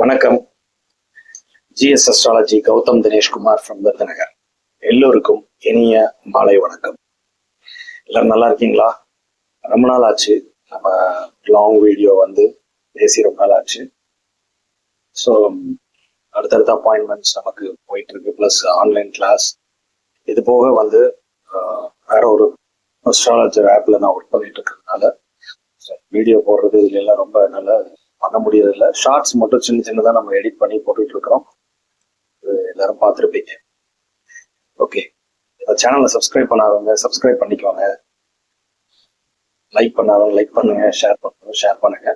வணக்கம். GS astrology Gautham Dineshkumar from Virudhunagar. எல்லோருக்கும் இனிய மாலை வணக்கம். எல்லாரும் நல்லா இருக்கீங்களா? ரொம்ப நாள் ஆச்சு, நம்ம லாங் வீடியோ பேசி ரொம்ப நாள் ஆச்சு. ஸோ அடுத்தடுத்த அப்பாயின்மெண்ட்ஸ் நமக்கு போயிட்டு இருக்கு, ப்ளஸ் ஆன்லைன் கிளாஸ். இது போக வேற ஒரு அஸ்ட்ராலஜர் ஆப்ல நான் ஒர்க் பண்ணிட்டு இருக்கிறதுனால வீடியோ போடுறது இதுல எல்லாம் ரொம்ப நல்லா பண்ண முடியறதில்ல. ஷார்ட்ஸ் மட்டும் சின்ன சின்னதாக நம்ம எடிட் பண்ணி போட்டுட்டு இருக்கிறோம். எல்லாரும் பார்த்துருப்பீங்க. ஓகே, இந்த சேனலை சப்ஸ்கிரைப் பண்ணாதவங்க சப்ஸ்கிரைப் பண்ணிக்கோங்க, லைக் பண்ணாதவங்க லைக் பண்ணுங்க, ஷேர் பண்ணுங்க.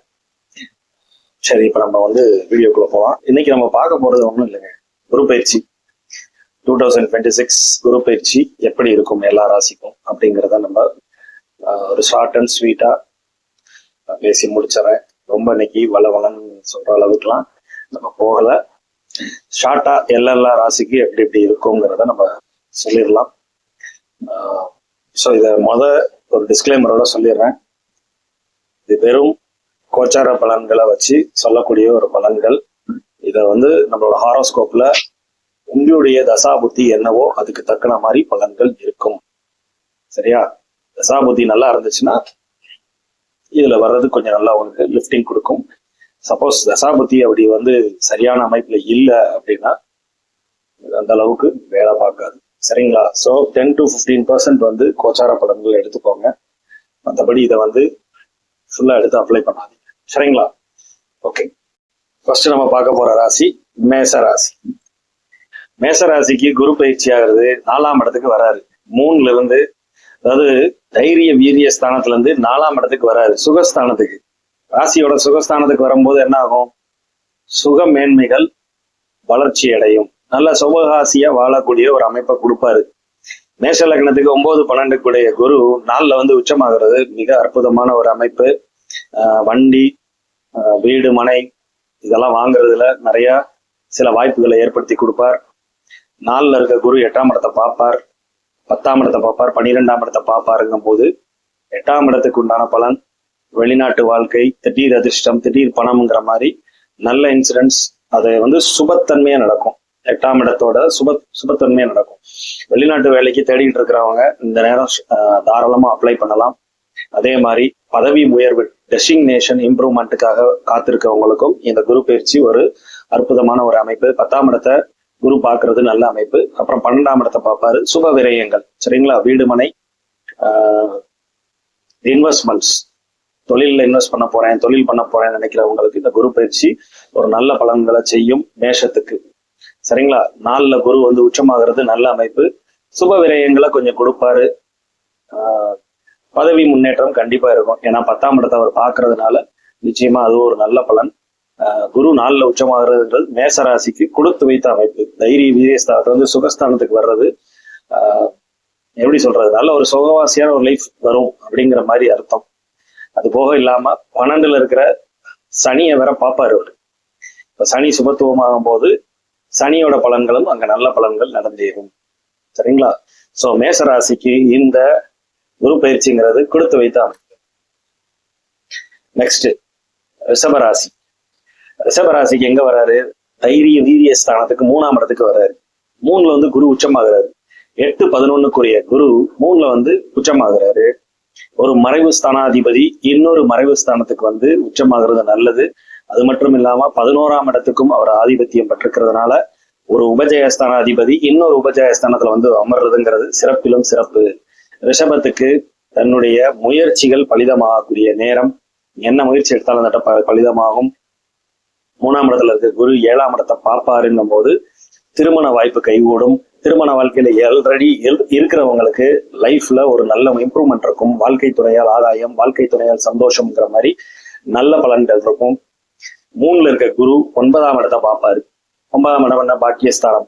சரி, இப்போ நம்ம வீடியோக்குள்ள போகலாம். இன்னைக்கு நம்ம பார்க்க போறது ஒன்றும் இல்லைங்க, குரு பயிற்சி 2026 குரு பயிற்சி எப்படி இருக்கும் எல்லா ராசிக்கும் அப்படிங்கிறத நம்ம ஒரு ஷார்ட் அண்ட் ஸ்வீட்டா பேசி முடிச்சிடறேன். ரொம்ப இன்னைக்கு வளன்னு சொல்ற அளவுக்குலாம் நம்ம போகல. ஷார்ட்டா எல்லா ராசிக்கு எப்படி எப்படி இருக்குங்கிறத நம்ம சொல்லிடலாம். ஸோ இதை ஒரு டிஸ்க்ளைமரோட சொல்லிடுறேன். இது வெறும் கோச்சார பலன்களை வச்சு சொல்லக்கூடிய ஒரு பலன்கள். இதை நம்மளோட ஹாரோஸ்கோப்ல உங்களுடைய தசாபுத்தி என்னவோ அதுக்கு தக்கன மாதிரி பலன்கள் இருக்கும். சரியா? தசாபுத்தி நல்லா இருந்துச்சுன்னா இதுல வர்றது கொஞ்சம் நல்லா உங்களுக்கு லிஃப்டிங் கொடுக்கும். சப்போஸ் தசாபுத்தி அப்படி சரியான அமைப்புல இல்லை அப்படின்னா அந்த அளவுக்கு வேலை பார்க்காது. சரிங்களா? ஸோ 10 to 15% கோச்சார பலன்கள் எடுத்துக்கோங்க. மற்றபடி இதை ஃபுல்லா எடுத்து அப்ளை பண்ணாதீங்க. சரிங்களா? ஓகே, ஃபர்ஸ்ட் நம்ம பார்க்க போற ராசி மேச ராசி. மேச ராசிக்கு குரு பயிற்சி ஆகிறது 4ஆம் இடத்துக்கு வராரு. 3ல இருந்து, அதாவது தைரிய வீரிய ஸ்தானத்துல இருந்து 4ஆம் இடத்துக்கு வராரு, சுகஸ்தானத்துக்கு. ராசியோட சுகஸ்தானத்துக்கு வரும்போது என்ன ஆகும்? சுக மேன்மைகள் வளர்ச்சி அடையும், நல்ல சுபகாசியா வாழக்கூடிய ஒரு அமைப்பை கொடுப்பாரு. மேஷ லக்னத்துக்கு 9, 12 கூடிய குரு 4ல உச்சமாகிறது மிக அற்புதமான ஒரு அமைப்பு. வண்டி, வீடு, மனை இதெல்லாம் வாங்குறதுல நிறைய சில வாய்ப்புகளை ஏற்படுத்தி கொடுப்பார். 4ல இருக்க குரு 8ஆம் இடத்தை பார்ப்பார், 10ஆம் இடத்தை பார்ப்பார், 12ஆம் இடத்தை பார்ப்பாருங்கும் போது 8ஆம் இடத்துக்கு உண்டான பலன் வெளிநாட்டு வாழ்க்கை, திடீர் அதிர்ஷ்டம், திடீர் பணம்ங்கிற மாதிரி நல்ல இன்சிடென்ட்ஸ். அது சுபத்தன்மையா நடக்கும். 8ஆம் இடத்தோட சுபத்தன்மையா நடக்கும். வெளிநாட்டு வேலைக்கு தேடிட்டு இருக்கிறவங்க இந்த நேரம் தாராளமா அப்ளை பண்ணலாம். அதே மாதிரி பதவி உயர்வு, டெசிக்னேஷன் இம்ப்ரூவ்மெண்ட்டுக்காக காத்திருக்கவங்களுக்கும் இந்த குரு பயிற்சி ஒரு அற்புதமான ஒரு அமைப்பு. 10ஆம் இடத்தை குரு பார்க்கறது நல்ல அமைப்பு. அப்புறம் 12ஆம் இடத்தை பார்ப்பாரு, சுப விரயங்கள். சரிங்களா? வீடு, மனை, இன்வெஸ்ட்மெண்ட்ஸ், தொழில இன்வெஸ்ட் பண்ண போறேன், தொழில் பண்ண போறேன் நினைக்கிறவங்களுக்கு இந்த குரு பயிற்சி ஒரு நல்ல பலன்களை செய்யும் மேஷத்துக்கு. சரிங்களா? 4ல குரு உச்சமாகிறது நல்ல அமைப்பு. சுப விரயங்களை கொஞ்சம் கொடுப்பாரு. பதவி முன்னேற்றம் கண்டிப்பா இருக்கும். ஏன்னா 10ஆம் இடத்தை அவர் பார்க்கறதுனால நிச்சயமா அது ஒரு நல்ல பலன். குரு 4ல உச்சமாகிறது மேசராசிக்கு கொடுத்து வைத்த அமைப்பு. தைரிய வீரியஸ்தானத்துல சுகஸ்தானத்துக்கு வர்றது எப்படி சொல்றது, நல்ல ஒரு சுகவாசியான ஒரு லைஃப் வரும் அப்படிங்கிற மாதிரி அர்த்தம். அது போக இல்லாம 12ல இருக்கிற சனியை வேற பார்ப்பாரு அவரு. இப்ப சனி சுபத்துவமாகும் போது சனியோட பலன்களும் அங்க நல்ல பலன்கள் நடந்தேறும். சரிங்களா? சோ மேசராசிக்கு இந்த குரு பயிற்சிங்கிறது கொடுத்து வைத்த அமைப்பு. நெக்ஸ்ட் ரிஷபராசி. ரிஷபராசிக்கு எங்க வராரு? தைரிய வீரிய ஸ்தானத்துக்கு 3ஆம் இடத்துக்கு வர்றாரு. 3ல குரு உச்சமாகிறாரு. 8, 11 குரு 3ல உச்சமாகிறாரு. ஒரு மறைவு ஸ்தானாதிபதி இன்னொரு மறைவு ஸ்தானத்துக்கு உச்சமாகிறது நல்லது. அது மட்டும் இல்லாம 11ஆம் இடத்துக்கும் அவர் ஆதிபத்தியம் பெற்றிருக்கிறதுனால ஒரு உபஜயஸ்தானாதிபதி இன்னொரு உபஜயஸ்தானத்துல அமர்றதுங்கிறது சிறப்பிலும் சிறப்பு. ரிஷபத்துக்கு தன்னுடைய முயற்சிகள் பலிதமாகக்கூடிய நேரம். என்ன முயற்சி எடுத்தாலும் அந்த பலிதமாகும். 3ஆம் இடத்துல இருக்க குரு 7ஆம் இடத்தை பார்ப்பாருங்கும் போது திருமண வாய்ப்பு கைகூடும். திருமண வாழ்க்கையில ஆல்ரெடி இருக்கிறவங்களுக்கு லைஃப்ல ஒரு நல்ல இம்ப்ரூவ்மெண்ட் இருக்கும். வாழ்க்கை துணையால் ஆதாயம், வாழ்க்கை துணையால் சந்தோஷம்ங்கிற மாதிரி நல்ல பலன்கள் இருக்கும். 3ல இருக்க குரு 9ஆம் இடத்தை பார்ப்பாரு. 9ஆம் இடம் என்ன? பாக்கியஸ்தானம்.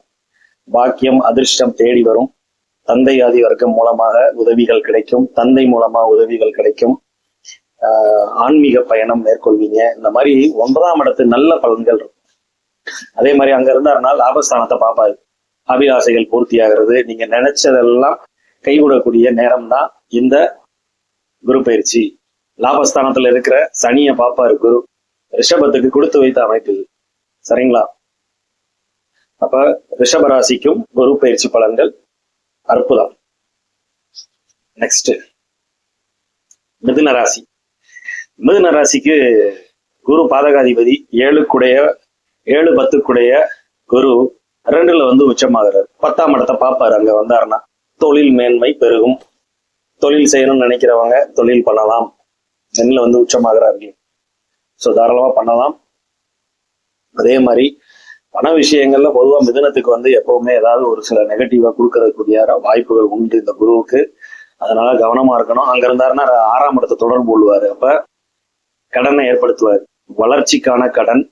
பாக்கியம், அதிர்ஷ்டம் தேடி வரும். தந்தை ஆதி வர்க்கம் மூலமாக உதவிகள் கிடைக்கும். தந்தை மூலமா உதவிகள் கிடைக்கும். ஆன்மீக பயணம் மேற்கொள்வீங்க. இந்த மாதிரி 9ஆம் இடத்து நல்ல பலன்கள் இருக்கும். அதே மாதிரி அங்க இருந்தாருன்னா லாபஸ்தானத்தை பார்ப்பாரு. அபிலாசைகள் பூர்த்தியாகிறது. நீங்க நினைச்சதெல்லாம் கைவிடக்கூடிய நேரம் தான் இந்த குரு பயிற்சி. லாபஸ்தானத்துல இருக்கிற சனியை பார்ப்பாரு குரு. ரிஷபத்துக்கு கொடுத்து வைத்த அமைப்பு. சரிங்களா? அப்ப ரிஷபராசிக்கும் குரு பயிற்சி பலன்கள் அற்புதம். நெக்ஸ்ட் மிதுன ராசி. மிதுன ராசிக்கு குரு பாதகாதிபதி 7-10 குரு 2ல வந்து உச்சமாகிறார். 10ஆம் இடத்தை பார்ப்பாரு. அங்க வந்தாருன்னா தொழில் மேன்மை பெருகும். தொழில் செய்யணும்னு நினைக்கிறவங்க தொழில் பண்ணலாம். 2ல வந்து உச்சமாகிறார்கள். ஸோ தாராளமா பண்ணலாம். அதே மாதிரி பண விஷயங்கள்ல பொதுவா மிதுனத்துக்கு வந்து எப்பவுமே ஏதாவது ஒரு சில நெகட்டிவா கொடுக்கறதுக்குரிய வாய்ப்புகள் உண்டு இந்த குருவுக்கு. அதனால கவனமா இருக்கணும். அங்க இருந்தாருன்னா 6ஆம் இடத்தை தொடர்பு கொள்வாரு. அப்ப கடனை ஏற்படுத்துவார். வளர்ச்சிக்கான கடன்,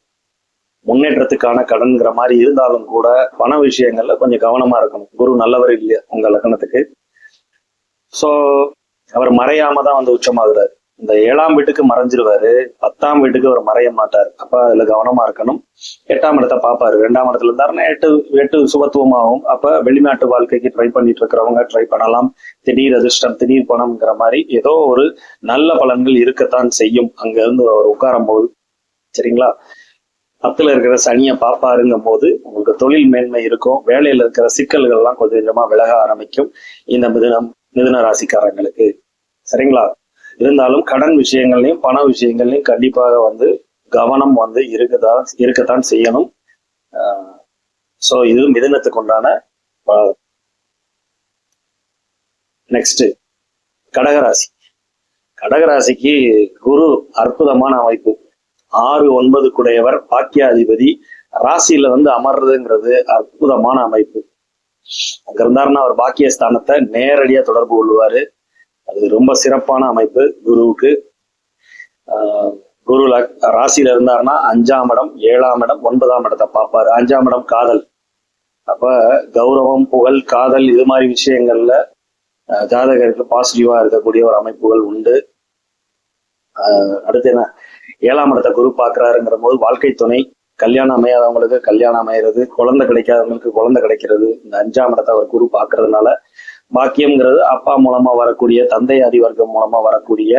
முன்னேற்றத்துக்கான கடன்கிற மாதிரி இருந்தாலும் கூட பண விஷயங்கள்ல கொஞ்சம் கவனமா இருக்கணும். குரு நல்லவர் இல்லையா உங்க லக்னத்துக்கு. ஸோ அவர் மறையாம தான் வந்து உச்சமாகிறாரு. இந்த 7ஆம் வீட்டுக்கு மறைஞ்சிருவாரு, 10ஆம் வீட்டுக்கு அவர் மறைய மாட்டார். அப்ப அதுல கவனமா இருக்கணும். 8ஆம் இடத்தை பார்ப்பாரு. 2ஆம் இடத்துல இருந்தாருன்னா 8 சுபத்துவமாகும். அப்ப வெளிநாட்டு வாழ்க்கைக்கு ட்ரை பண்ணிட்டு இருக்கிறவங்க ட்ரை பண்ணலாம். திடீர் அதிர்ஷ்டம், திடீர் பணம்ங்கிற மாதிரி ஏதோ ஒரு நல்ல பலன்கள் இருக்கத்தான் செய்யும் அங்க இருந்து அவர் உட்காரும் போது. சரிங்களா? 10ல இருக்கிற சனியை பார்ப்பாருங்கும் போது உங்களுக்கு தொழில் மேன்மை இருக்கும். வேலையில இருக்கிற சிக்கல்கள்லாம் கொஞ்சம் கொஞ்சமா விலக ஆரம்பிக்கும் இந்த மிதுன ராசிக்காரங்களுக்கு. சரிங்களா? இருந்தாலும் கடன் விஷயங்கள்லையும் பண விஷயங்கள்லையும் கண்டிப்பாக வந்து கவனம் வந்து இருக்கத்தான் செய்யணும். ஸோ இது மிதுனத்துக்கு உண்டான. நெக்ஸ்ட் கடகராசி. கடகராசிக்கு குரு அற்புதமான அமைப்பு. 6-9 பாக்கியாதிபதி ராசியில வந்து அமர்றதுங்கிறது அற்புதமான அமைப்பு. அங்க இருந்தாருன்னா அவர் பாக்கியஸ்தானத்தை நேரடியா தொடர்பு கொள்வாரு. அது ரொம்ப சிறப்பான அமைப்பு குருவுக்கு. குரு ராசியில இருந்தாருன்னா 5ஆம் இடம், 7ஆம் இடம், 9ஆம் இடத்தை பார்ப்பாரு. 5ஆம் இடம் காதல். அப்ப கௌரவம், புகழ், காதல் இது மாதிரி விஷயங்கள்ல ஜாதகருக்கு பாசிட்டிவா இருக்கக்கூடிய ஒரு அமைப்புகள் உண்டு. அடுத்து என்ன, 7ஆம் இடத்தை குரு பார்க்கிறாருங்கிற போது வாழ்க்கை துணை, கல்யாணம் அமையாதவங்களுக்கு கல்யாணம் அமைகிறது, குழந்தை கிடைக்காதவங்களுக்கு குழந்தை கிடைக்கிறது. இந்த 5ஆம் இடத்தை அவர் குரு பார்க்கறதுனால பாக்கியம்ங்கிறது அப்பா மூலமா வரக்கூடிய, தந்தை ஆதி வர்க்கம் மூலமா வரக்கூடிய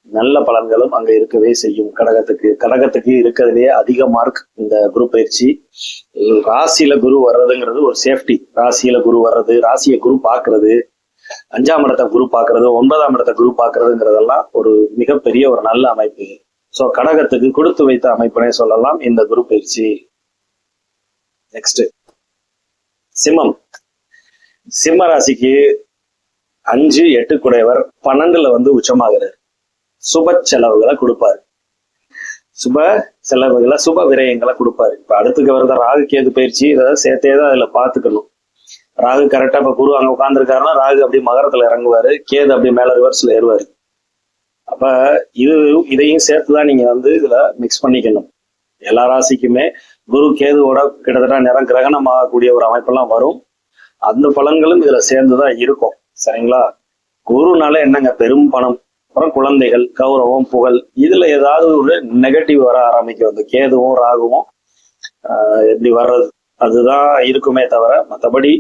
நல்ல பலன்களும் அங்க இருக்கவே செய்யும். கடகத்துக்கு இருக்கிறதுலேயே அதிக மார்க் இந்த குரு பயிற்சி. ராசியில குரு வர்றதுங்கிறது ஒரு சேஃப்டி. ராசியில குரு வர்றது, ராசியை குரு பார்க்கறது, 5ஆம் இடத்தை குரு பார்க்கறது, 9ஆம் இடத்தை குரு பார்க்கறதுங்கிறதெல்லாம் ஒரு மிகப்பெரிய ஒரு நல்ல அமைப்பு. ஸோ கடகத்துக்கு கொடுத்து வைத்த அமைப்புனே சொல்லலாம் இந்த குரு பயிற்சி. நெக்ஸ்ட் சிம்மம். சிம்ம ராசிக்கு 5-8 12ல வந்து உச்சமாகிறார். சுப செலவுகளை கொடுப்பாரு. சுப செலவுகளை, சுப விரயங்களை கொடுப்பாரு. இப்ப அடுத்துக்கு வருத ராகு கேது பயிற்சி, இதை சேர்த்தேதான் அதுல பாத்துக்கணும். ராகு கரெக்டா இப்ப குரு அங்க உட்கார்ந்துருக்காருன்னா ராகு அப்படி மகரத்துல இறங்குவாரு, கேது அப்படி மேல ரிவர்ஸ்ல ஏறுவாரு. அப்ப இதையும் சேர்த்துதான் நீங்க வந்து இதுல மிக்ஸ் பண்ணிக்கணும். எல்லா ராசிக்குமே குரு கேதுவோட கிட்டத்தட்ட நிறம் கிரகணம் ஆகக்கூடிய ஒரு அமைப்பெல்லாம் வரும். அந்த பலன்களும் இதுல சேர்ந்துதான் இருக்கும். சரிங்களா? குருனால என்னங்க, பெரும் பணம், அப்புறம் குழந்தைகள், கௌரவம், புகழ், இதுல ஏதாவது ஒரு நெகட்டிவ் வர ஆரம்பிக்கும். அந்த கேதுவும் ராகுவும் எப்படி வர்றது அதுதான் இருக்குமே தவிர மற்றபடி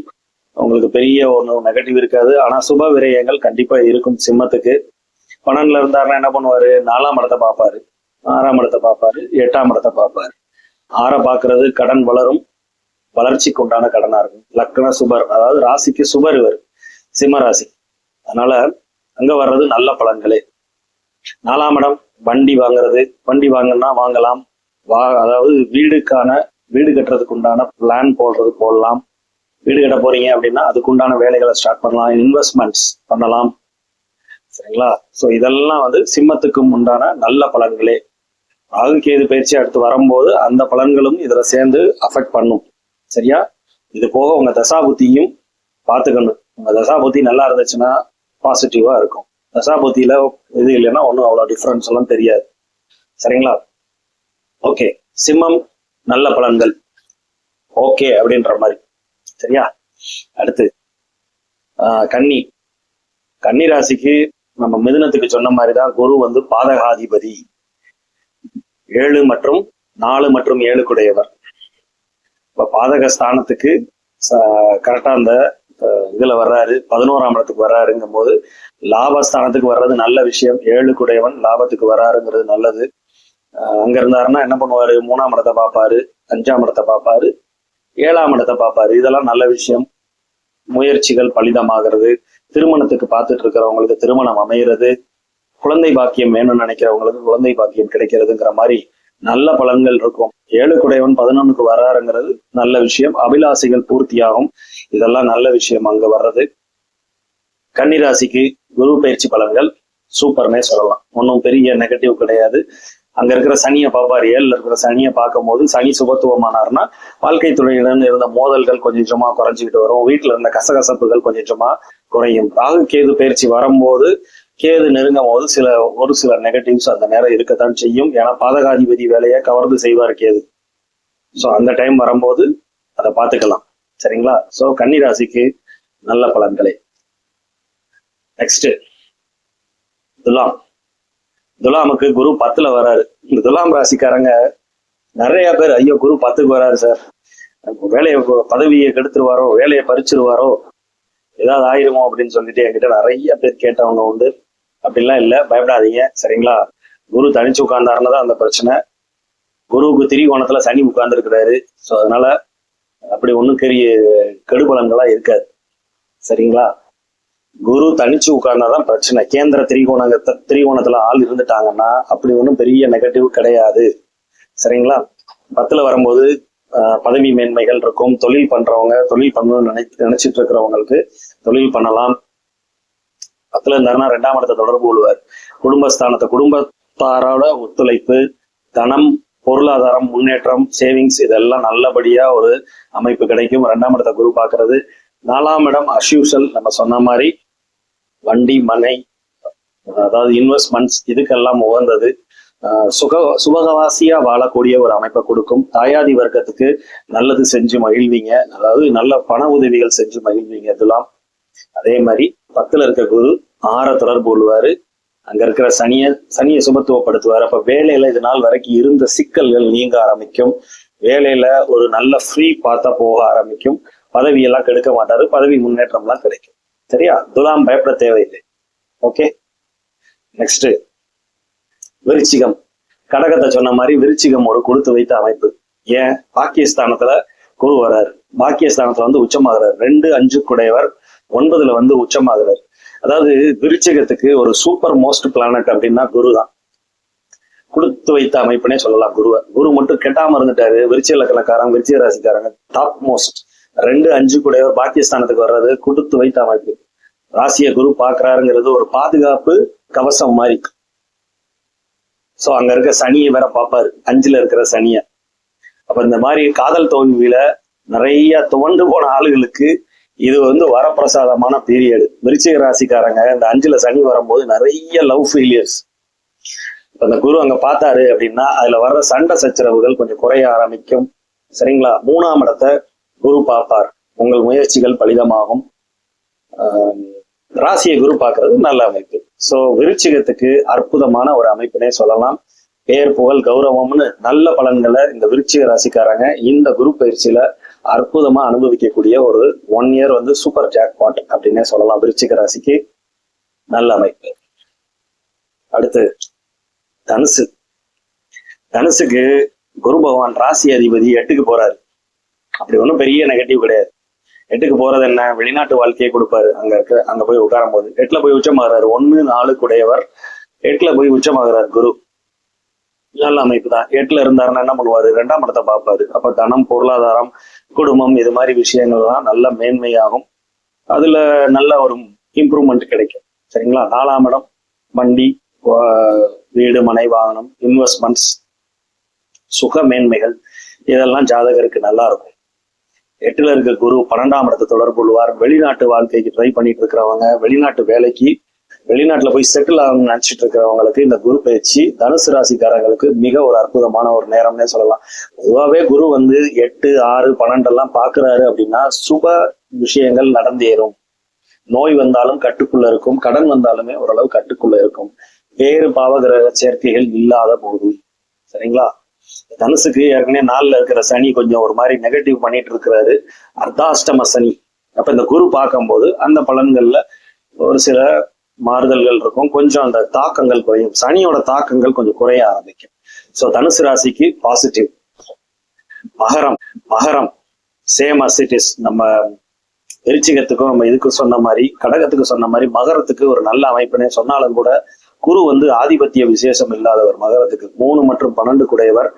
உங்களுக்கு பெரிய ஒன்றும் நெகட்டிவ் இருக்காது. ஆனா சுப விரயங்கள் கண்டிப்பா இருக்கும். சிம்மத்துக்கு 12ல இருந்தாருன்னா என்ன பண்ணுவாரு, 4ஆம் இடத்தை பார்ப்பாரு, 6ஆம் இடத்தை பார்ப்பாரு, 8ஆம் இடத்தை பார்ப்பாரு. 6 பார்க்கறது கடன் வளரும், வளர்ச்சிக்கு உண்டான கடனா இருக்கும். லக்ன சுபர், அதாவது ராசிக்கு சுபர் இவர் சிம்ம ராசி. அதனால அங்க வர்றது நல்ல பலன்களே. 4ஆம் இடம் வண்டி வாங்குறது, வண்டி வாங்கினா வாங்கலாம். அதாவது வீடு கட்டுறதுக்கு உண்டான பிளான் போடலாம். வீடு கட்ட போறீங்க அப்படின்னா அதுக்குண்டான வேலைகளை ஸ்டார்ட் பண்ணலாம். இன்வெஸ்ட்மெண்ட்ஸ் பண்ணலாம். சரிங்களா? ஸோ இதெல்லாம் வந்து சிம்மத்துக்கும் உண்டான நல்ல பலன்களே. ராகு கேது பயிற்சி அடுத்து வரும்போது அந்த பலன்களும் இதுல சேர்ந்து அஃபெக்ட் பண்ணும். சரியா? இது போக உங்க தசாபுத்தியும் பார்த்துக்கணும். உங்க தசாபுத்தி நல்லா இருந்துச்சுன்னா பாசிட்டிவா இருக்கும். தசாபுத்தியில இது இல்லைன்னா ஒன்றும் அவ்வளோ டிஃபரன்ஸ் எல்லாம் தெரியாது. சரிங்களா? ஓகே, சிம்மம் நல்ல பலன்கள் ஓகே அப்படின்ற மாதிரி. சரியா? அடுத்து கன்னி ராசிக்கு நம்ம மிதுனத்துக்கு சொன்ன மாதிரிதான் குரு வந்து பாதகாதிபதி. 7 மற்றும் 4 மற்றும் 7 இப்ப பாதக ஸ்தானத்துக்கு கரெக்டா அந்த இதுல வர்றாரு, 11ஆம் இடத்துக்கு வர்றாருங்கும் போது லாபஸ்தானத்துக்கு வர்றது நல்ல விஷயம். 7 லாபத்துக்கு வர்றாருங்கிறது நல்லது. அங்க இருந்தாருன்னா என்ன பண்ணுவாரு, 3ஆம் இடத்தை பார்ப்பாரு, 5ஆம் இடத்தை பார்ப்பாரு, 7ஆம் இடத்தை பார்ப்பாரு. இதெல்லாம் நல்ல விஷயம். முயற்சிகள் பலிதமாகிறது, திருமணத்துக்கு பார்த்துட்டு இருக்கிறவங்களுக்கு திருமணம் அமைகிறது, குழந்தை பாக்கியம் வேணும்னு நினைக்கிறவங்களுக்கு குழந்தை பாக்கியம் கிடைக்கிறதுங்கிற மாதிரி நல்ல பலன்கள் இருக்கும். 7 குடையவன் 11க்கு வர்றாருங்கிறது நல்ல விஷயம். அபிலாசைகள் பூர்த்தியாகும். இதெல்லாம் நல்ல விஷயம் அங்க வர்றது. கன்னிராசிக்கு குரு பயிற்சி பலன்கள் சூப்பர்னே சொல்லலாம். ஒன்றும் பெரிய நெகட்டிவ் கிடையாது. அங்க இருக்கிற சனியை பார்ப்பார். 7ல இருக்கிற சனியை பார்க்கும் போது சனி சுபத்துவமானார்னா வாழ்க்கை துணையுடன் இருந்த மோதல்கள் கொஞ்சமா குறைஞ்சிக்கிட்டு வரும். வீட்டுல இருந்த கசகசப்புகள் கொஞ்சமா குறையும். ராகு கேது பயிற்சி வரும்போது, கேது நெருங்கும் போது ஒரு சில நெகட்டிவ்ஸ் அந்த நேரம் இருக்கத்தான் செய்யும். ஏன்னா பாதகாதிபதி வேலையை கவர்ந்து செய்வார் கேது. ஸோ அந்த டைம் வரும்போது அதை பார்த்துக்கலாம். சரிங்களா? ஸோ கன்னிராசிக்கு நல்ல பலன்களே. நெக்ஸ்ட் துலாம். துலாமுக்கு குரு 10ல வராரு. இந்த துலாம் ராசிக்காரங்க நிறைய பேர், ஐயோ குரு 10க்கு வராரு சார், வேலையை பதவியை கெடுத்துருவாரோ, வேலையை பறிச்சிருவாரோ, ஏதாவது ஆயிருமோ அப்படின்னு சொல்லிட்டு என்கிட்ட நிறைய பேர் கேட்டவங்க உண்டு. அப்படிலாம் இல்லை, பயப்படாதீங்க. சரிங்களா? குரு தனிச்சு உட்கார்ந்தாருன்னு தான் அந்த பிரச்சனை. குருவுக்கு திரிகோணத்துல சனி உட்கார்ந்து இருக்கிறாரு. ஸோ அதனால அப்படி ஒன்றும் பெரிய கெடுபலன்களா இருக்காது. சரிங்களா? குரு தனிச்சு உட்கார்ந்தாதான் பிரச்சனை. கேந்திர திரிகோணத்துல ஆள் இருந்துட்டாங்கன்னா அப்படி ஒன்றும் பெரிய நெகட்டிவ் கிடையாது. சரிங்களா? 10ல வரும்போது பதவி மேன்மைகள் இருக்கும். தொழில் பண்றவங்க, தொழில் பண்ணணும்னு நினைச்சிட்டு இருக்கிறவங்களுக்கு தொழில் பண்ணலாம். 10ல இருந்தாருன்னா 2ஆம் இடத்தை தொடர்பு கொள்வார். குடும்பஸ்தானத்தை, குடும்பத்தாரோட ஒத்துழைப்பு, தனம், பொருளாதாரம், முன்னேற்றம், சேவிங்ஸ், இதெல்லாம் நல்லபடியா ஒரு அமைப்பு கிடைக்கும். 2ஆம் இடத்தை குரு பார்க்கறது. 4ஆம் இடம் அஷ்யூஷல், நம்ம சொன்ன மாதிரி வண்டி, மனை, அதாவது இன்வெஸ்ட்மெண்ட்ஸ், இதுக்கெல்லாம் உகந்தது. சுபகவாசியா வாழக்கூடிய ஒரு அமைப்பை கொடுக்கும். தாயாதி வர்க்கத்துக்கு நல்லது செஞ்சு மகிழ்வீங்க. அதாவது நல்ல பண உதவிகள் செஞ்சு மகிழ்வீங்க. இதெல்லாம் அதே மாதிரி 10ல இருக்க குரு 6 தொடர்பு கொள்வாரு. அங்க இருக்கிற சனியை சுபத்துவப்படுத்துவார். அப்ப வேலையில இது நாள் வரைக்கும் இருந்த சிக்கல்கள் நீங்க ஆரம்பிக்கும். வேலையில ஒரு நல்ல ஃப்ரீ பார்த்தா போக ஆரம்பிக்கும். பதவியெல்லாம் கெடுக்க மாட்டாரு. பதவி முன்னேற்றம்லாம் கிடைக்கும். சரியா? துலாம் பயப்பட தேவையில்லை. ஓகே. நெக்ஸ்ட் விருச்சிகம். கடகத்தை சொன்ன மாதிரி விருச்சிகம் ஒரு கொடுத்து வைத்த அமைப்பு. ஏன்? பாக்கியஸ்தானத்துல குரு வர்றாரு. பாக்கியஸ்தானத்துல வந்து உச்சமாகிறார். 2, 5 குடையவர் 9ல வந்து உச்சமாகிறார். அதாவது விருச்சிகத்துக்கு ஒரு சூப்பர் மோஸ்ட் பிளானட் அப்படின்னா குரு தான். கொடுத்து வைத்த அமைப்புனே சொல்லலாம் குருவை. குரு மட்டும் கெட்டாம இருந்துட்டாரு. விருச்சிக லக்னக்காரங்க, விருச்சிக ராசிக்காரங்க டாப் மோஸ்ட். 2, 5 கூடையவர் பாக்கியஸ்தானத்துக்கு வர்றது கொடுத்து வைத்த அமைப்பு. ராசியை குரு பாக்குறாருங்கிறது ஒரு பாதுகாப்பு கவசம் மாதிரி. சோ அங்க இருக்க சனியை வேற பார்ப்பாரு, 5ல இருக்கிற சனிய. அப்ப இந்த மாதிரி காதல் தோல்வியில நிறைய துவண்டு போன ஆளுகளுக்கு இது வந்து வரப்பிரசாதமான பீரியடு. விருச்சிக ராசிக்காரங்க இந்த 5ல சனி வரும்போது நிறைய லவ் ஃபெயிலியர்ஸ். அந்த குரு அங்க பார்த்தாரு அப்படின்னா அதுல வர்ற சண்டை சச்சரவுகள் கொஞ்சம் குறைய ஆரம்பிக்கும். சரிங்களா? 3ஆம் இடத்தை குரு பார்ப்பார். உங்கள் முயற்சிகள் பலிதமாகும். ராசியை குரு பார்க்கறது நல்ல அமைப்பு. சோ விருச்சிகத்துக்கு அற்புதமான ஒரு அமைப்புனே சொல்லலாம். பேர், புகழ், கௌரவம்னு நல்ல பலன்களை இந்த விருச்சிக ராசிக்காரங்க இந்த குரு பயிற்சியில அற்புதமா அனுபவிக்கக்கூடிய ஒரு 1 இயர் வந்து சூப்பர் ஜாக்பாட் அப்படின்னே சொல்லலாம். விருச்சிக ராசிக்கு நல்ல அமைப்பு. அடுத்து தனுசு. தனுசுக்கு குரு பகவான் ராசி அதிபதி 8க்கு போறாரு. அப்படி ஒன்றும் பெரிய நெகட்டிவ் கிடையாது. 8க்கு போறது என்ன? வெளிநாட்டு வாழ்க்கையை கொடுப்பாரு. அங்க போய் உட்காரும் போது 8ல போய் உச்சமாகிறாரு. 1, 4 குடையவர் 8ல போய் உச்சமாகிறார் குரு. நல்ல அமைப்பு தான். 8ல இருந்தாருன்னா என்ன பண்ணுவாரு? 2ஆம் இடத்தை பார்ப்பாரு. அப்ப தனம், பொருளாதாரம், குடும்பம், இது மாதிரி விஷயங்கள்லாம் நல்ல மேன்மையாகும். அதுல நல்ல ஒரு இம்ப்ரூவ்மெண்ட் கிடைக்கும். சரிங்களா? 4ஆம் இடம் வண்டி, வீடு, மனை, வாகனம், இன்வெஸ்ட்மெண்ட்ஸ், சுக மேன்மைகள், இதெல்லாம் ஜாதகருக்கு நல்லா இருக்கும். 8ல இருக்க குரு 12ஆம் இடத்தை தொடர்பு கொள்வார். வெளிநாட்டு வாழ்க்கைக்கு ட்ரை பண்ணிட்டு இருக்கிறவங்க, வெளிநாட்டு வேலைக்கு, வெளிநாட்டுல போய் செட்டில் ஆகணும்னு நினைச்சிட்டு இருக்கிறவங்களுக்கு இந்த குரு பயிற்சி தனுசு ராசிக்காரங்களுக்கு மிக ஒரு அற்புதமான ஒரு நேரம்னே சொல்லலாம். பொதுவாகவே குரு வந்து 8, 6, 12 எல்லாம் பாக்குறாரு அப்படின்னா சுப விஷயங்கள் நடந்தேறும். நோய் வந்தாலும் கட்டுக்குள்ள இருக்கும். கடன் வந்தாலுமே ஓரளவு கட்டுக்குள்ள இருக்கும். வேறு பாவகிரக சேர்க்கைகள் இல்லாத போது. சரிங்களா? தனுசுக்கு ஏற்கனவே 4ல இருக்கிற சனி கொஞ்சம் ஒரு மாதிரி நெகட்டிவ் பண்ணிட்டு இருக்கிறாரு. அர்த்தாஷ்டம சனி. அப்ப இந்த குரு பார்க்கும்போது அந்த பலன்கள்ல ஒரு சில மாறுதல்கள் இருக்கும். கொஞ்சம் அந்த தாக்கங்கள் குறையும். சனியோட தாக்கங்கள் கொஞ்சம் குறைய ஆரம்பிக்கும். ஸோ தனுசு ராசிக்கு பாசிட்டிவ். மகரம். மகரம் சேம் அஸ் இட் இஸ். நம்ம விருச்சிகத்துக்கும் நம்ம இதுக்கு சொன்ன மாதிரி, கடகத்துக்கு சொன்ன மாதிரி, மகரத்துக்கு ஒரு நல்ல அமைப்புனே சொன்னாலும் கூட குரு ஆதிபத்திய விசேஷம் இல்லாதவர். மகரத்துக்கு 3 மற்றும் 12 கூடையவர்.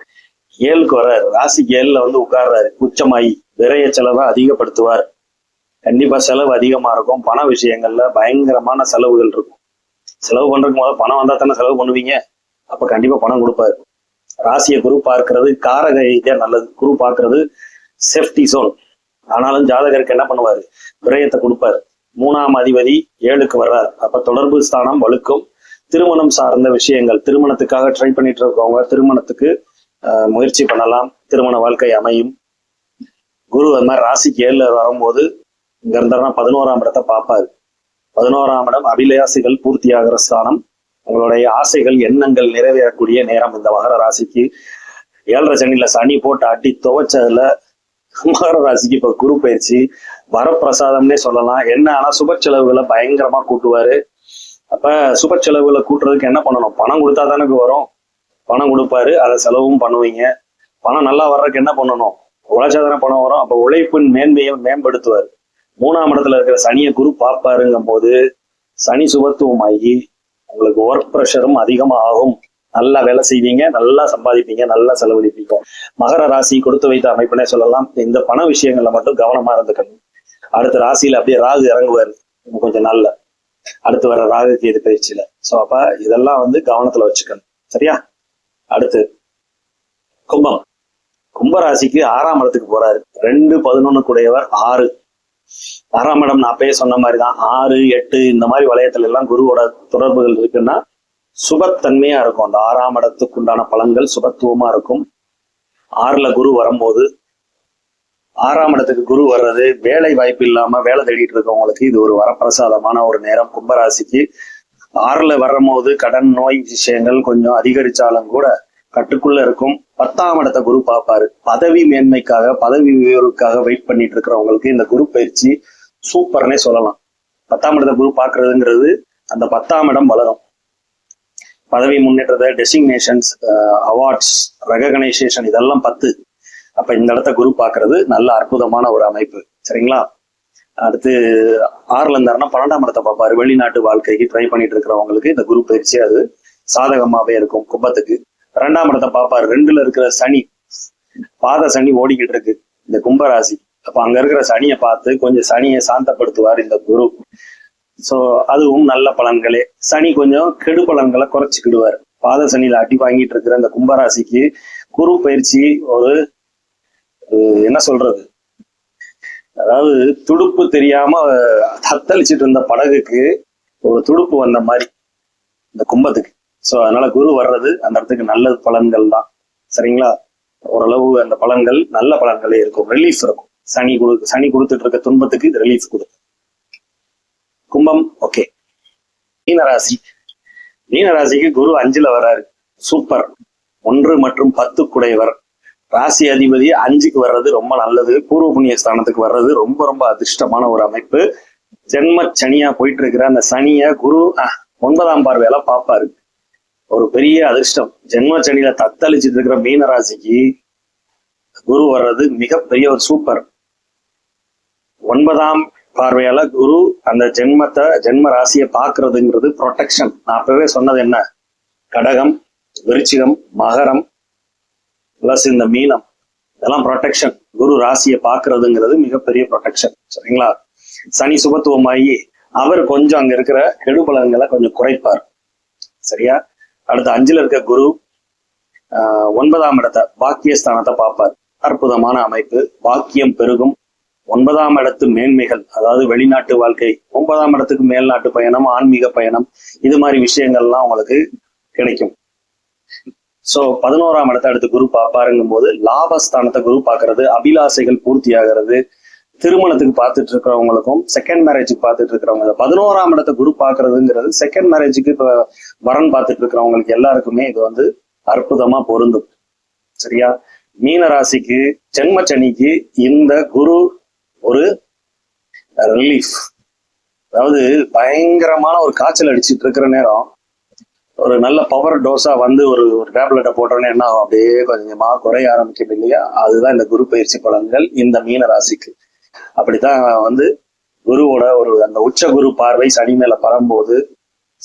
7க்கு வர்றாரு, ராசிக்கு 7ல உட்கார்றாரு. உச்சமாயி விரைய செலவை அதிகப்படுத்துவார். கண்டிப்பா செலவு அதிகமா இருக்கும். பண விஷயங்கள்ல பயங்கரமான செலவுகள் இருக்கும். செலவு பண்றதுக்கு முதல்ல பணம் வந்தா தானே செலவு பண்ணுவீங்க. அப்ப கண்டிப்பா பணம் கொடுப்பாரு. ராசியை குரு பார்க்கிறது காரக ரீதியா நல்லது. குரு பார்க்கிறது சேஃப்டி ஜோன். ஆனாலும் ஜாதகருக்கு என்ன பண்ணுவாரு, விரயத்தை கொடுப்பாரு. 3ஆம் அதிபதி 7க்கு வர்றாரு. அப்ப தொடர்பு ஸ்தானம் வலுக்கும். திருமணம் சார்ந்த விஷயங்கள், திருமணத்துக்காக ட்ரை பண்ணிட்டு இருக்கவங்க திருமணத்துக்கு முயற்சி பண்ணலாம். திருமண வாழ்க்கை அமையும். குரு அது மாதிரி ராசிக்கு 7ல வரும்போது இங்க இருந்தாருன்னா 11ஆம் இடத்தை பார்ப்பாரு. 11ஆம் இடம் அபிலாசைகள் பூர்த்தியாகிற ஸ்தானம். உங்களுடைய ஆசைகள் எண்ணங்கள் நிறைவேறக்கூடிய நேரம் இந்த மகர ராசிக்கு. 7.5 சனியில சனி போட்டு அடி துவைச்சதுல மகர ராசிக்கு இப்ப குரு பயிற்சி வரப்பிரசாதம்னே சொல்லலாம். என்ன ஆனா சுப செலவுகளை பயங்கரமா கூட்டுவாரு. அப்ப சுப செலவுகளை கூட்டுறதுக்கு என்ன பண்ணணும், பணம் கொடுத்தா தானே வரும். பணம் கொடுப்பாரு, அதை செலவும் பண்ணுவீங்க. பணம் நல்லா வர்றதுக்கு என்ன பண்ணணும், உழைச்சாதானே பணம் வரும். அப்ப உழைப்பின் மேன்மையை மேம்படுத்துவார். 3ஆம் இடத்துல இருக்கிற சனியை குரு பார்ப்பாருங்கும் போது சனி சுபத்துவமாகி உங்களுக்கு ஒர்க் ப்ரெஷரும் அதிகமா ஆகும். நல்லா வேலை செய்வீங்க, நல்லா சம்பாதிப்பீங்க, நல்லா செலவழிப்பீங்க. மகர ராசி கொடுத்து வைத்த அமைப்புனே சொல்லலாம். இந்த பண விஷயங்கள்ல மட்டும் கவனமா இருந்துக்கணும். அடுத்த ராசியில அப்படியே ராகு இறங்குவாரு கொஞ்சம் நாள்ல, அடுத்து வர ராகு கேது பயிற்சியில. சோ அப்ப இதெல்லாம் கவனத்துல வச்சுக்கணும். சரியா? அடுத்து கும்பம். கும்பராசிக்கு 6ஆம் இடத்துக்கு போறாரு. 2-11 கூடையவர் 6. 6ஆம் இடம் நான் அப்பயே சொன்ன மாதிரிதான். 6, 8 இந்த மாதிரி வளையத்துல எல்லாம் குருவோட தொடர்புகள் இருக்குன்னா சுபத்தன்மையா இருக்கும். அந்த 6ஆம் இடத்துக்கு உண்டான பலன்கள் சுபத்துவமா இருக்கும். 6ல குரு வரும்போது, 6ஆம் இடத்துக்கு குரு வர்றது வேலை வாய்ப்பு இல்லாம வேலை தேடிட்டு இருக்கவங்களுக்கு இது ஒரு வரப்பிரசாதமான ஒரு நேரம். கும்பராசிக்கு 6ல வரும்போது கடன் நோய் விஷயங்கள் கொஞ்சம் அதிகரிச்சாலும் கூட கட்டுக்குள்ள இருக்கும். 10ஆம் இடத்தை குரு பார்ப்பாரு. பதவி மேன்மைக்காக, பதவி உயர்வுக்காக வெயிட் பண்ணிட்டு இருக்கிறவங்களுக்கு இந்த குரு பயிற்சி சூப்பர்னே சொல்லலாம். 10ஆம் இடத்தை குரு பார்க்கறதுங்கிறது அந்த 10ஆம் இடம் வளரும். பதவி முன்னேற்றத்தை, டெசிக்னேஷன்ஸ், அவார்ட்ஸ், ரெகனைசேஷன் இதெல்லாம் 10. அப்ப இந்த இடத்த குரு பார்க்கறது நல்ல அற்புதமான ஒரு அமைப்பு. சரிங்களா? அடுத்து 6ல இருந்தாருன்னா 12ஆம் இடத்தை பார்ப்பாரு. வெளிநாட்டு வாழ்க்கைக்கு ட்ரை பண்ணிட்டு இருக்கிறவங்களுக்கு இந்த குரு பயிற்சி அது சாதகமாவே இருக்கும். கும்பத்துக்கு 2ஆம் இடத்தை பார்ப்பாரு. 2ல இருக்கிற சனி, பாத சனி ஓடிக்கிட்டு இருக்கு இந்த கும்பராசி. அப்ப அங்க இருக்கிற சனியை பார்த்து கொஞ்சம் சனியை சாந்தப்படுத்துவார் இந்த குரு. சோ அதுவும் நல்ல பலன்களே. சனி கொஞ்சம் கெடு பலன்களை குறைச்சிக்கிடுவார். பாத சனியில அடி வாங்கிட்டு இருக்கிற இந்த கும்பராசிக்கு குரு பயிற்சி ஒரு என்ன சொல்றது, அதாவது துடுப்பு தெரியாம தத்தளிச்சுட்டு இருந்த படகுக்கு ஒரு துடுப்பு வந்த மாதிரி இந்த கும்பத்துக்கு. சோ அதனால குரு வர்றது அந்த இடத்துக்கு நல்ல பலன்கள் தான். சரிங்களா? ஓரளவு அந்த பலன்கள் நல்ல பலன்களே இருக்கும். ரிலீஃப் இருக்கும். சனி கொடுத்துட்டு இருக்க துன்பத்துக்கு இது ரிலீஃப் கொடுக்கும். கும்பம் ஓகே. மீனராசி. மீனராசிக்கு குரு 5ல வர்றாரு. சூப்பர். 1 மற்றும் 10 கூடையவர். ராசி அதிபதி 5க்கு வர்றது ரொம்ப நல்லது. பூர்வ புண்ணிய ஸ்தானத்துக்கு வர்றது ரொம்ப ரொம்ப அதிர்ஷ்டமான ஒரு அமைப்பு. ஜென்ம சனியா போயிட்டு இருக்கிற அந்த சனிய குரு 9ஆம் பார்வையில பார்ப்பாரு. ஒரு பெரிய அதிர்ஷ்டம். ஜென்ம சனியில தத்தளிச்சுட்டு இருக்கிற மீனராசிக்கு குரு வர்றது மிகப்பெரிய ஒரு சூப்பர். 9ஆம் பார்வையால குரு அந்த ஜென்ம ராசியை பார்க்கறதுங்கிறது ப்ரொடெக்ஷன். நான் அப்பவே சொன்னது என்ன, கடகம், விருச்சிகம், மகரம் பிளஸ் இந்த மீனம் இதெல்லாம் ப்ரொடெக்ஷன். குரு ராசியை பார்க்கறதுங்கிறது மிகப்பெரிய ப்ரொடெக்ஷன். சரிங்களா? சனி சுபத்துவமாகி அவர் கொஞ்சம் அங்க இருக்கிற கெடுபலன்களை கொஞ்சம் குறைப்பார். சரியா? அடுத்து 5ல இருக்க குரு 9ஆம் இடத்தை பாக்கியஸ்தானத்தை பார்ப்பார். அற்புதமான அமைப்பு. பாக்கியம் பெருகும். 9ஆம் இடத்து மேன்மைகள், அதாவது வெளிநாட்டு வாழ்க்கை, 9ஆம் இடத்துக்கு மேல்நாட்டு பயணம், ஆன்மீக பயணம், இது மாதிரி விஷயங்கள்லாம் உங்களுக்கு கிடைக்கும். சோ 11ஆம் இடத்தை அடுத்து குரு பார்ப்பாருங்கும் போது லாபஸ்தானத்தை குரு பார்க்கறது, அபிலாசைகள் பூர்த்தி ஆகிறது. திருமணத்துக்கு பார்த்துட்டு இருக்கிறவங்களுக்கும், செகண்ட் மேரேஜுக்கு பார்த்துட்டு இருக்கிறவங்க, 11ஆம் இடத்தை குரு பார்க்கறதுங்கிறது செகண்ட் மேரேஜுக்கு இப்ப வரன் பார்த்துட்டு இருக்கிறவங்களுக்கு எல்லாருக்குமே இது அற்புதமா பொருந்தும். சரியா? மீன ராசிக்கு ஜென்ம சனிக்கு இந்த குரு ஒரு ரிலீஃப். அதாவது பயங்கரமான ஒரு காய்ச்சல் அடிச்சுட்டு இருக்கிற நேரம் ஒரு நல்ல பவர் டோஸா வந்து ஒரு ஒரு டேப்லெட்டை போட்டோன்னே என்ன ஆகும், அப்படியே கொஞ்சமா குறைய ஆரம்பிக்கும் இல்லையா? அதுதான் இந்த குரு பயிற்சி பலன்கள் இந்த மீன ராசிக்கு. அப்படித்தான் வந்து குருவோட ஒரு அந்த உச்ச குரு பார்வை சனி மேல படும்போது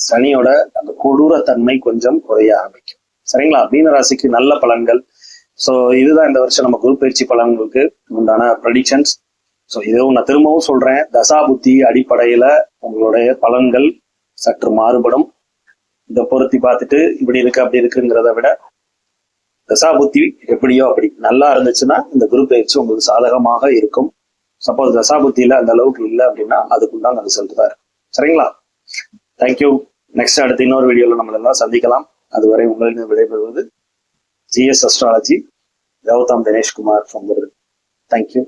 சனியோட அந்த கொடூரத்தன்மை கொஞ்சம் குறைய ஆரம்பிக்கும். சரிங்களா? மீன ராசிக்கு நல்ல பலன்கள். ஸோ இதுதான் இந்த வருஷம் நம்ம குரு பயிற்சி பலன்களுக்கு உண்டான ப்ரெடிக்ஷன்ஸ். ஸோ இதுவும் நான் திரும்பவும் சொல்றேன், தசாபுத்தி அடிப்படையில உங்களுடைய பலன்கள் சற்று மாறுபடும். இதை பொருத்தி பார்த்துட்டு இப்படி இருக்கு அப்படி இருக்குங்கிறத விட தசாபுத்தி எப்படியோ அப்படி நல்லா இருந்துச்சுன்னா இந்த குரு பயிற்சி உங்களுக்கு சாதகமாக இருக்கும். சப்போஸ் தசாபுத்தியில அந்த அளவுக்கு இல்லை அப்படின்னா அதுக்குண்டான ரிசல்ட் தான் இருக்கும். சரிங்களா? தேங்க்யூ. நெக்ஸ்ட் அடுத்த இன்னொரு வீடியோல நம்ம எல்லாம் சந்திக்கலாம். அதுவரை உங்களிடம் விடைபெறுவது GS Astrology, Gautam Dineshkumar from the. Thank you.